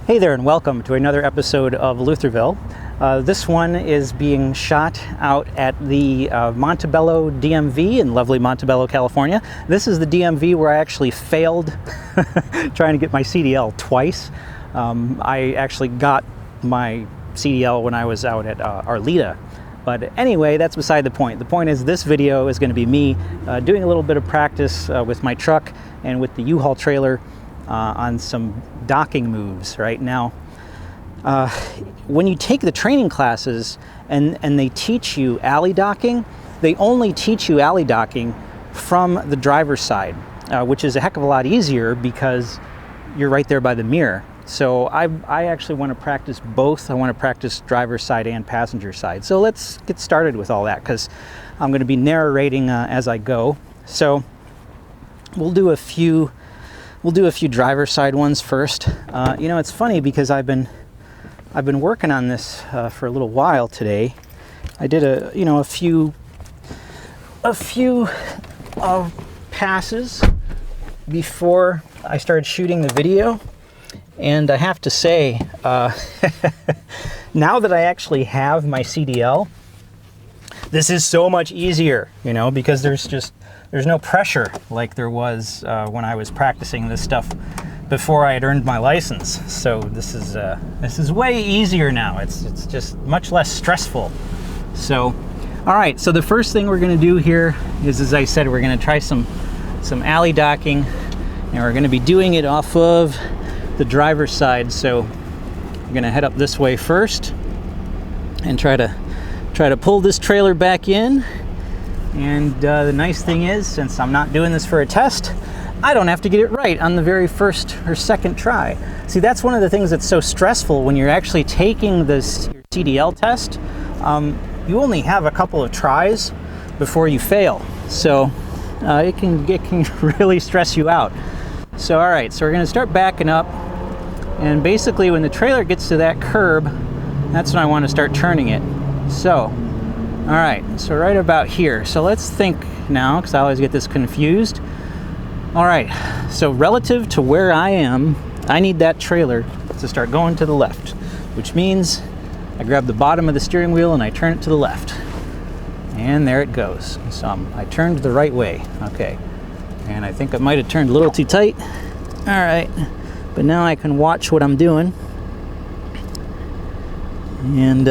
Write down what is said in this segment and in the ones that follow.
Hey there, and welcome to another episode of Luthorville. This one is being shot out at the Montebello DMV in lovely Montebello, California. This is the DMV where I actually failed trying to get my CDL twice. I actually got my CDL when I was out at Arleta. But anyway, that's beside the point. The point is this video is going to be me doing a little bit of practice with my truck and with the U-Haul trailer on some docking moves right now. When you take the training classes and they teach you alley docking, they only teach you alley docking from the driver's side, which is a heck of a lot easier because you're right there by the mirror. So I actually want to practice both. I want to practice driver's side and passenger side. So let's get started with all that because I'm going to be narrating as I go. So we'll do a few driver's side ones first. You know, it's funny because I've been working on this for a little while today. I did a few passes before I started shooting the video, and I have to say, now that I actually have my CDL, this is so much easier, you know, because there's no pressure like there was when I was practicing this stuff before I had earned my license. So this is way easier now. It's just much less stressful. So, all right. So the first thing we're going to do here is, as I said, we're going to try some alley docking, and we're going to be doing it off of the driver's side. So we're going to head up this way first and try to pull this trailer back in. And the nice thing is, since I'm not doing this for a test, I don't have to get it right on the very first or second try. See, that's one of the things that's so stressful when you're actually taking your CDL test. You only have a couple of tries before you fail. So it can really stress you out. So all right, so we're gonna start backing up. And basically when the trailer gets to that curb, that's when I want to start turning it. So, all right, so right about here. So let's think now, because I always get this confused. All right, so relative to where I am, I need that trailer to start going to the left, which means I grab the bottom of the steering wheel and I turn it to the left. And there it goes. So I turned the right way, okay. And I think I might have turned a little too tight. All right, but now I can watch what I'm doing. And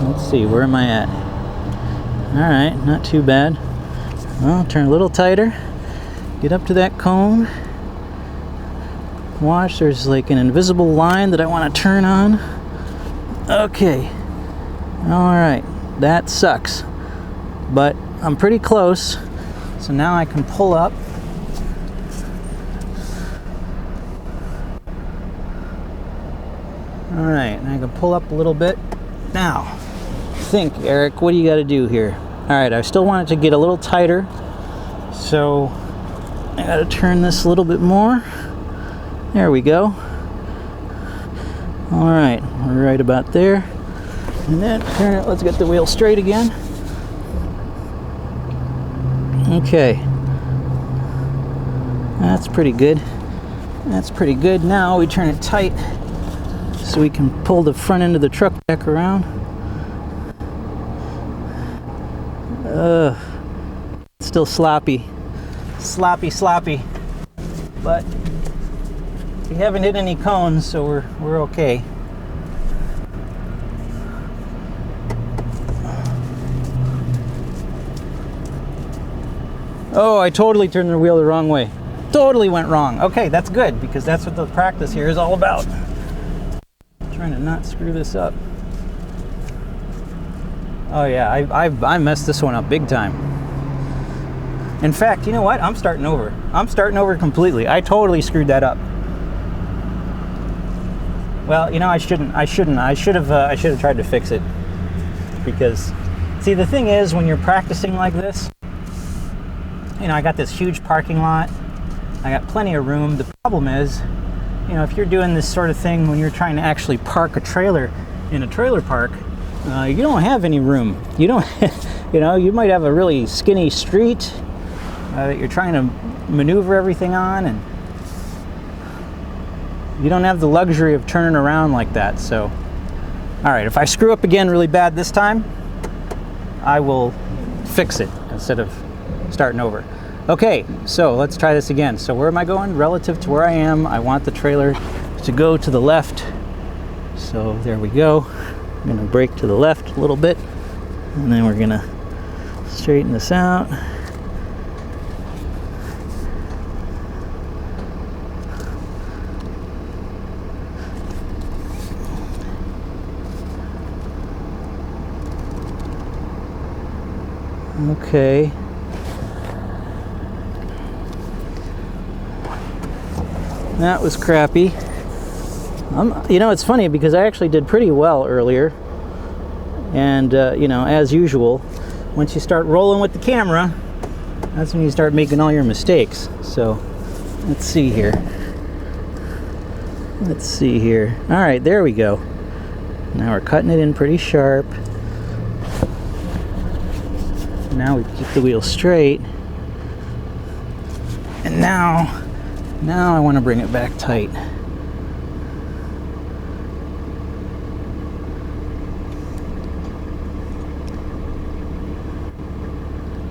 let's see, where am I at? All right, not too bad. Well, turn a little tighter, get up to that cone. Watch, there's like an invisible line that I want to turn on. Okay, all right, that sucks, but I'm pretty close. So now I can pull up. All right, and I can pull up a little bit. Now, think, Eric, what do you got to do here? All right, I still want it to get a little tighter, so I got to turn this a little bit more. There we go. All right, we're right about there. And then turn it, let's get the wheel straight again. Okay. That's pretty good. That's pretty good. Now we turn it tight so we can pull the front end of the truck back around. Still sloppy, but we haven't hit any cones, so we're okay. Oh, I totally turned the wheel the wrong way. Totally went wrong. Okay, that's good because that's what the practice here is all about. Trying to not screw this up. Oh yeah, I messed this one up big time. In fact, you know what? I'm starting over. I'm starting over completely. I totally screwed that up. Well, you know, I shouldn't. I should have tried to fix it. Because, see, the thing is, when you're practicing like this, you know, I got this huge parking lot. I got plenty of room. The problem is, you know, if you're doing this sort of thing when you're trying to actually park a trailer in a trailer park, you don't have any room. You don't, you know, you might have a really skinny street that you're trying to maneuver everything on, and you don't have the luxury of turning around like that. So, all right, if I screw up again really bad this time, I will fix it instead of starting over. Okay, so let's try this again. So where am I going? Relative to where I am, I want the trailer to go to the left. So there we go. I'm gonna brake to the left a little bit, and then we're gonna straighten this out. Okay. That was crappy. You know, it's funny because I actually did pretty well earlier. And, you know, as usual, once you start rolling with the camera, that's when you start making all your mistakes. So, let's see here. Let's see here. All right, there we go. Now we're cutting it in pretty sharp. Now we keep the wheel straight. And now I want to bring it back tight.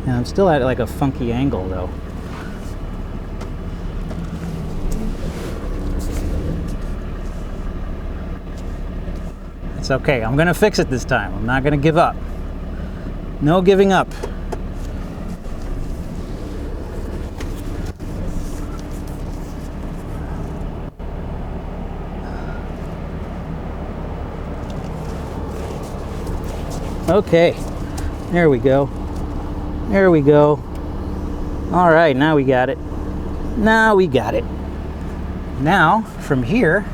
And I'm still at like a funky angle though. It's okay. I'm gonna fix it this time. I'm not gonna give up. No giving up. Okay, there we go. There we go. All right, now we got it. Now we got it. Now, from here,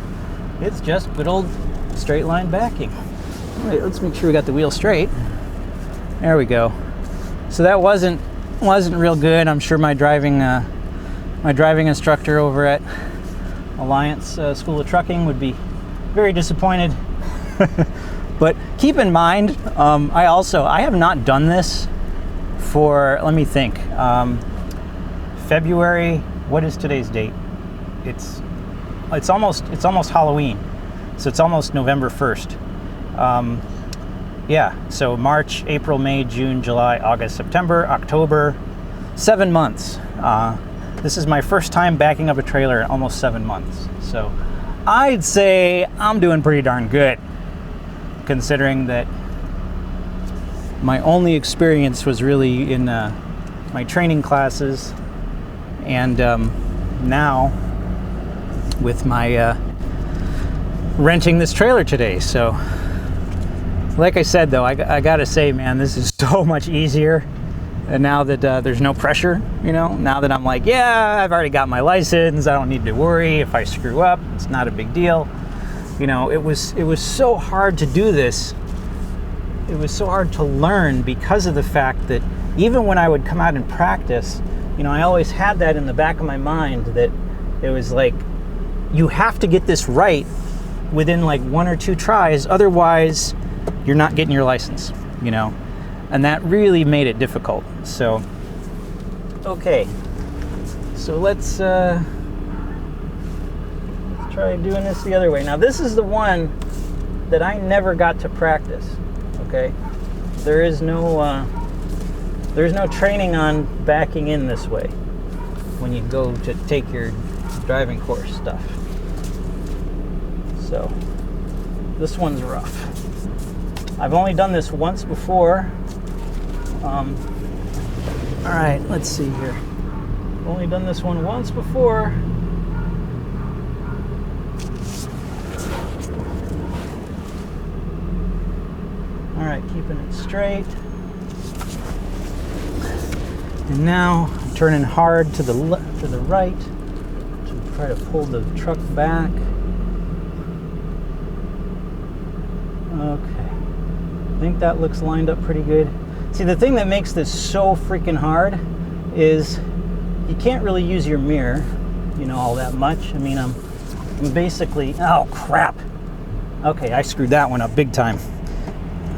it's just good old straight line backing. Wait, let's make sure we got the wheel straight. There we go. So that wasn't real good. I'm sure my driving instructor over at Alliance School of Trucking would be very disappointed. But keep in mind, I have not done this for, let me think, February. What is today's date? It's almost Halloween, so it's almost November 1st. Yeah, so March, April, May, June, July, August, September, October, 7 months. This is my first time backing up a trailer in almost 7 months. So I'd say I'm doing pretty darn good, considering that my only experience was really in my training classes, and now with my renting this trailer today. So like I said though, I gotta say, man, this is so much easier. And now that there's no pressure, you know, now that I'm like, yeah, I've already got my license, I don't need to worry if I screw up, it's not a big deal. You know, it was so hard to do this. It was so hard to learn because of the fact that even when I would come out and practice, you know, I always had that in the back of my mind that it was like, you have to get this right within like 1 or 2 tries, otherwise you're not getting your license, you know, and that really made it difficult. So, okay, so let's try doing this the other way. Now this is the one that I never got to practice. Okay, there's no training on backing in this way when you go to take your driving course stuff. So this one's rough. I've only done this once before. All right, let's see here. I've only done this one once before. All right, keeping it straight. And now I'm turning hard to the right to try to pull the truck back. Okay, I think that looks lined up pretty good. See, the thing that makes this so freaking hard is you can't really use your mirror, you know, all that much. I mean, I'm basically, oh crap. Okay, I screwed that one up big time.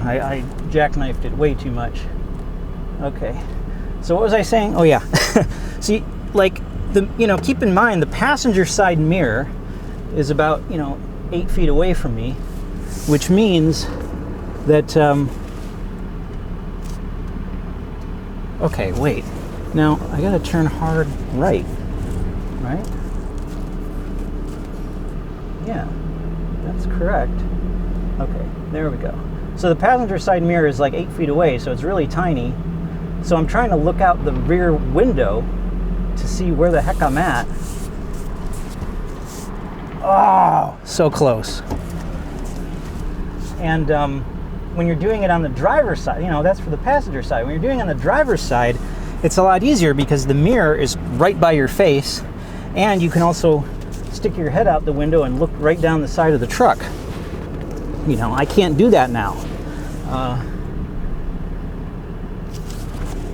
I jackknifed it way too much. Okay, so what was I saying? Oh yeah, see, like, you know, keep in mind the passenger side mirror is about, 8 feet away from me, which means that, okay, wait. Now, I gotta turn hard right? Yeah, that's correct. Okay, there we go. So the passenger side mirror is like 8 feet away, so it's really tiny. So I'm trying to look out the rear window to see where the heck I'm at. Oh, so close. And when you're doing it on the driver's side, that's for the passenger side. When you're doing it on the driver's side, it's a lot easier because the mirror is right by your face, and you can also stick your head out the window and look right down the side of the truck. I can't do that now.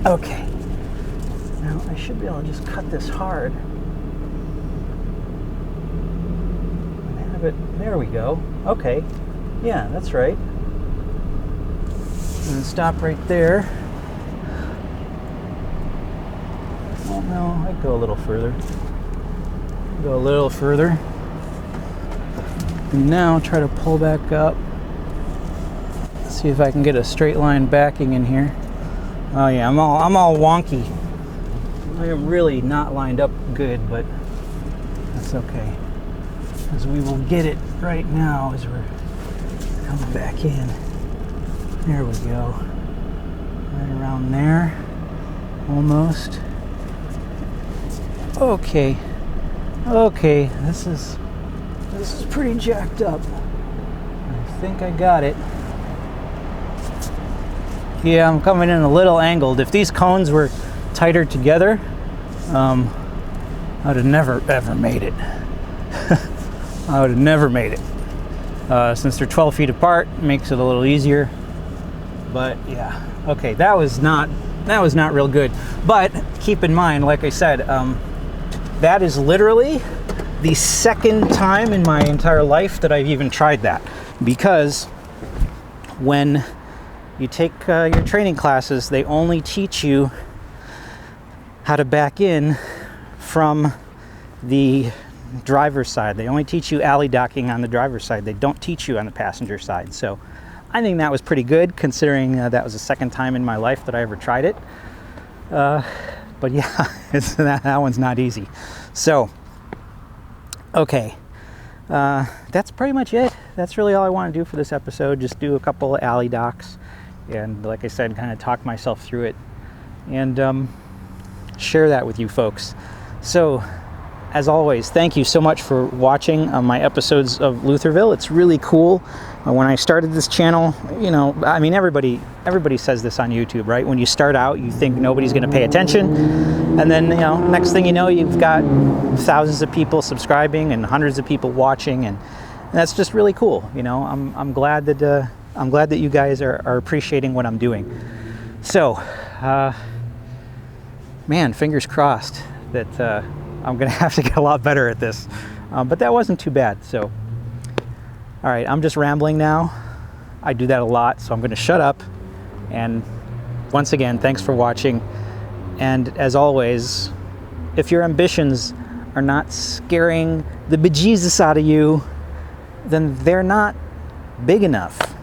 Okay. Now I should be able to just cut this hard. And have it. There we go. Okay. Yeah, that's right. And stop right there. Oh no, I'd go a little further. Go a little further. And now try to pull back up. See if I can get a straight line backing in here. Oh yeah, I'm all wonky. I am really not lined up good, but that's okay. Because we will get it right now as we're coming back in. There we go. Right around there. Almost. Okay. Okay, this is pretty jacked up. I think I got it. Yeah, I'm coming in a little angled. If these cones were tighter together, I would have never ever made it. I would have never made it. Since they're 12 feet apart, it makes it a little easier. But yeah, okay, that was not real good. But keep in mind, like I said, that is literally the second time in my entire life that I've even tried that. Because when you take your training classes, they only teach you how to back in from the driver's side. They only teach you alley docking on the driver's side. They don't teach you on the passenger side. So I think that was pretty good, considering that was the second time in my life that I ever tried it. But yeah, that one's not easy. So, okay. That's pretty much it. That's really all I want to do for this episode. Just do a couple of alley docks. And like I said, kind of talk myself through it. And share that with you folks. So, as always, thank you so much for watching my episodes of Luthorville. It's really cool. When I started this channel, I mean, everybody says this on YouTube, right? When you start out, you think nobody's going to pay attention. And then, next thing you know, you've got thousands of people subscribing and hundreds of people watching. And that's just really cool. I'm glad that you guys are appreciating what I'm doing. So, man, fingers crossed that I'm going to have to get a lot better at this. But that wasn't too bad. So, all right, I'm just rambling now. I do that a lot, so I'm going to shut up. And once again, thanks for watching. And as always, if your ambitions are not scaring the bejesus out of you, then they're not big enough.